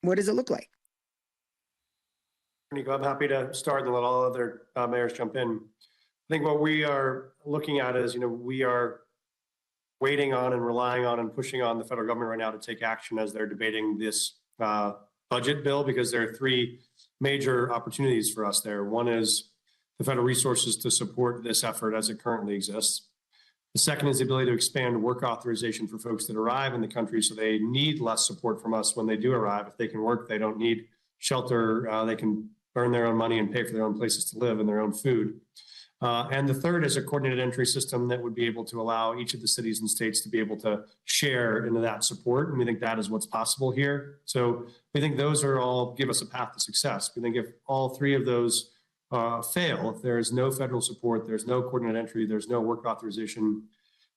what does it look like? Nico, I'm happy to start and let all other mayors jump in. I think what we are looking at is, we are waiting on and relying on and pushing on the federal government right now to take action as they're debating this budget bill, because there are three major opportunities for us there. One is the federal resources to support this effort as it currently exists. The second is the ability to expand work authorization for folks that arrive in the country, so they need less support from us when they do arrive. If they can work, they don't need shelter, they can earn their own money and pay for their own places to live and their own food. And the third is a coordinated entry system that would be able to allow each of the cities and states to be able to share into that support. And we think that is what's possible here. So we think those are all give us a path to success. We think if all three of those fail, if there is no federal support, there's no coordinated entry, there's no work authorization,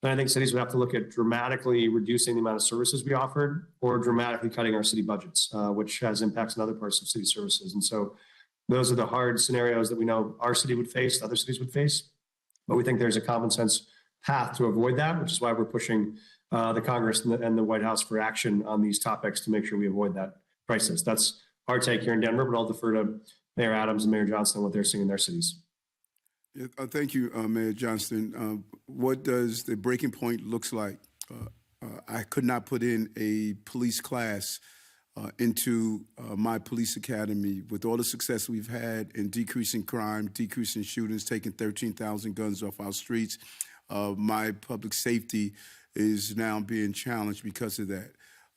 then I think cities would have to look at dramatically reducing the amount of services we offered or dramatically cutting our city budgets, which has impacts on other parts of city services. And so those are the hard scenarios that we know our city would face, other cities would face. But we think there's a common sense path to avoid that, which is why we're pushing the Congress and the White House for action on these topics to make sure we avoid that crisis. That's our take here in Denver, but I'll defer to Mayor Adams and Mayor Johnston what they're seeing in their cities. Yeah, thank you, Mayor Johnston. What does the breaking point looks like? I could not put in a police class into my police academy with all the success we've had in decreasing crime, decreasing shootings, taking 13,000 guns off our streets. My public safety is now being challenged because of that.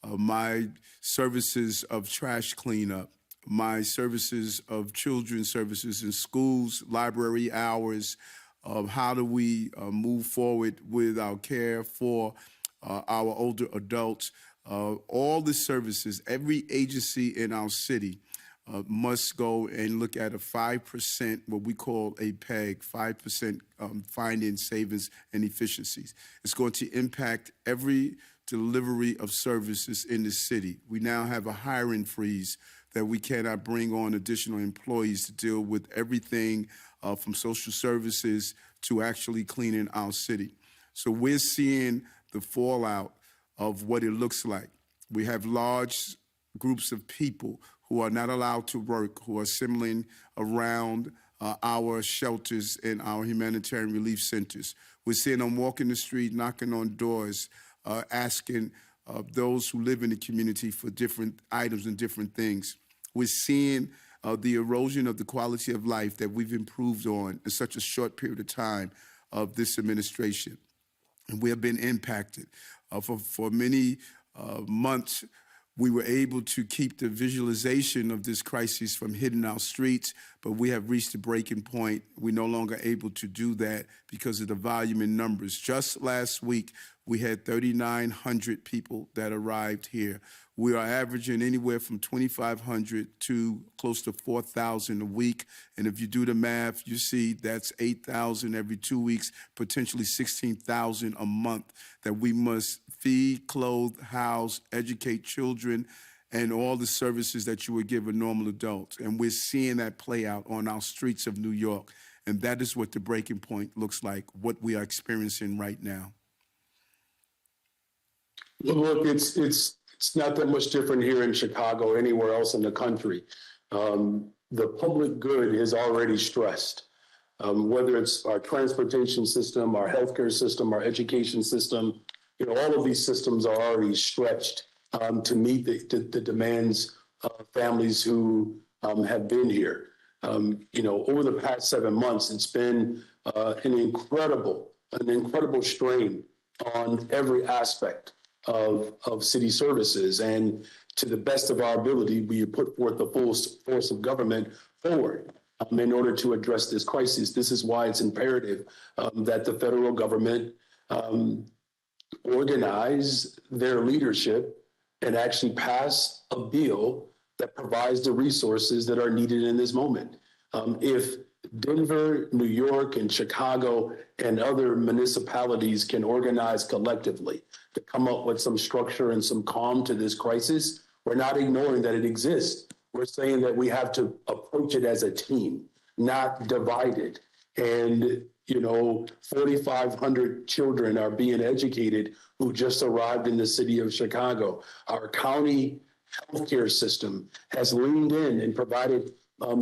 My services of trash cleanup, my services of children's services in schools, library hours, of how do we move forward with our care for our older adults. All the services, every agency in our city must go and look at a 5%, what we call a PEG, 5% finding savings and efficiencies. It's going to impact every delivery of services in the city. We now have a hiring freeze that we cannot bring on additional employees to deal with everything from social services to actually cleaning our city. So we're seeing the fallout of what it looks like. We have large groups of people who are not allowed to work, who are assembling around our shelters and our humanitarian relief centers. We're seeing them walking the street, knocking on doors, asking those who live in the community for different items and different things. We're seeing the erosion of the quality of life that we've improved on in such a short period of time of this administration. And we have been impacted. For many months, we were able to keep the visualization of this crisis from hitting our streets, but we have reached a breaking point. We're no longer able to do that because of the volume in numbers. Just last week, we had 3,900 people that arrived here. We are averaging anywhere from 2,500 to close to 4,000 a week. And if you do the math, you see that's 8,000 every 2 weeks, potentially 16,000 a month that we must feed, clothe, house, educate children, and all the services that you would give a normal adult. And we're seeing that play out on our streets of New York. And that is what the breaking point looks like, what we are experiencing right now. Look, it's not that much different here in Chicago or anywhere else in the country. The public good is already stressed, whether it's our transportation system, our healthcare system, our education system. All of these systems are already stretched to meet the demands of families who have been here. Over the past 7 months, it's been an incredible strain on every aspect of city services. And to the best of our ability, we put forth the full force of government forward in order to address this crisis. This is why it's imperative that the federal government organize their leadership and actually pass a bill that provides the resources that are needed in this moment. If Denver, New York, and Chicago and other municipalities can organize collectively to come up with some structure and some calm to this crisis, we're not ignoring that it exists. We're saying that we have to approach it as a team, not divided. And 4,500 children are being educated who just arrived in the city of Chicago. Our county healthcare system has leaned in and provided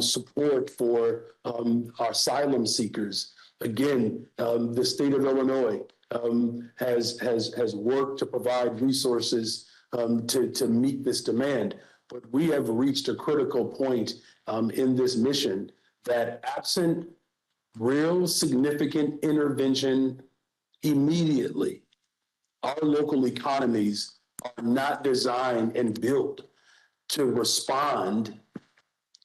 support for our asylum seekers. Again, the state of Illinois has worked to provide resources to meet this demand. But we have reached a critical point in this mission that absent real significant intervention immediately, our local economies are not designed and built to respond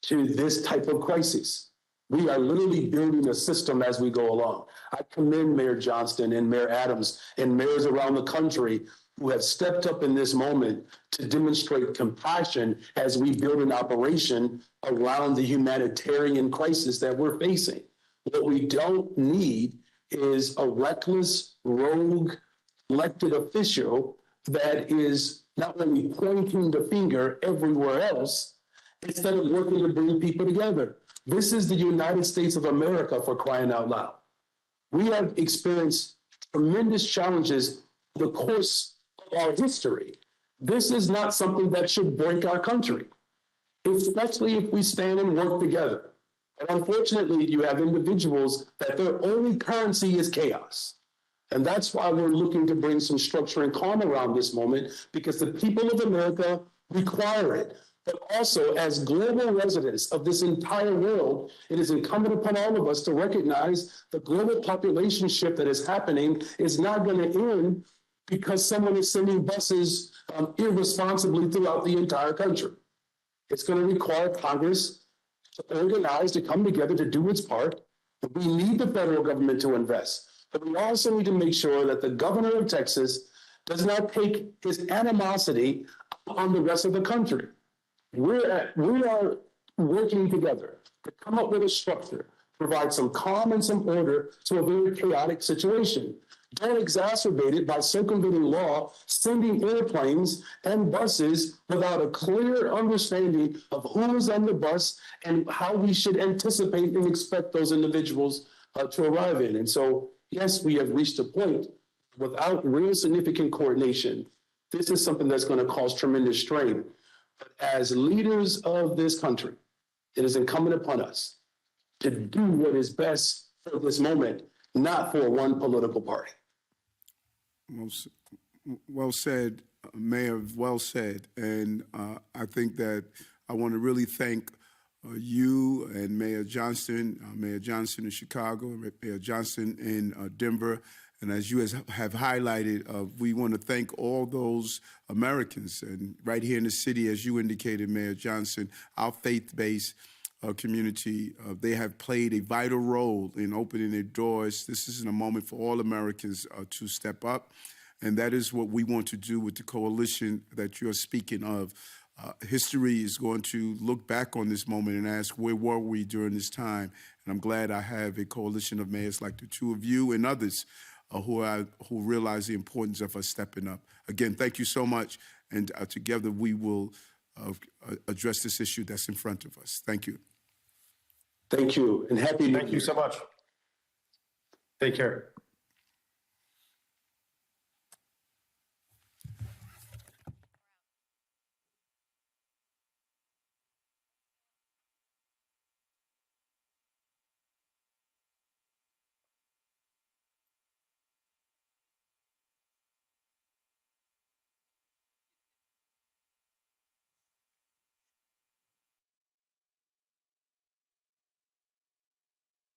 to this type of crisis. We are literally building a system as we go along. I commend Mayor Johnston and Mayor Adams and mayors around the country who have stepped up in this moment to demonstrate compassion as we build an operation around the humanitarian crisis that we're facing. What we don't need is a reckless, rogue elected official that is not only pointing the finger everywhere else, instead of working to bring people together. This is the United States of America, for crying out loud. We have experienced tremendous challenges in the course of our history. This is not something that should break our country, especially if we stand and work together. And unfortunately, you have individuals that their only currency is chaos. And that's why we're looking to bring some structure and calm around this moment, because the people of America require it. But also, as global residents of this entire world, it is incumbent upon all of us to recognize the global population shift that is happening is not going to end because someone is sending buses irresponsibly throughout the entire country. It's going to require Congress to organize, to come together, to do its part. We need the federal government to invest. But we also need to make sure that the governor of Texas does not take his animosity on the rest of the country. We are working together to come up with a structure, provide some calm and some order to a very chaotic situation. Don't exacerbate it by circumventing law, sending airplanes and buses without a clear understanding of who is on the bus and how we should anticipate and expect those individuals to arrive in. And so, yes, we have reached a point without real significant coordination. This is something that's going to cause tremendous strain. But as leaders of this country, it is incumbent upon us to do what is best for this moment, not for one political party. Well said, Mayor, well said. And I think that I want to really thank you and Mayor Johnston in Chicago, Mayor Johnston in Denver. And as you have highlighted, we want to thank all those Americans. And right here in the city, as you indicated, Mayor Johnston, our faith-based community, they have played a vital role in opening their doors. This isn't a moment for all Americans to step up. And that is what we want to do with the coalition that you're speaking of. History is going to look back on this moment and ask, where were we during this time? And I'm glad I have a coalition of mayors like the two of you and others who realize the importance of us stepping up. Again, thank you so much. And together we will address this issue that's in front of us. Thank you. Thank you, and happy New Year. Thank you so much. Take care.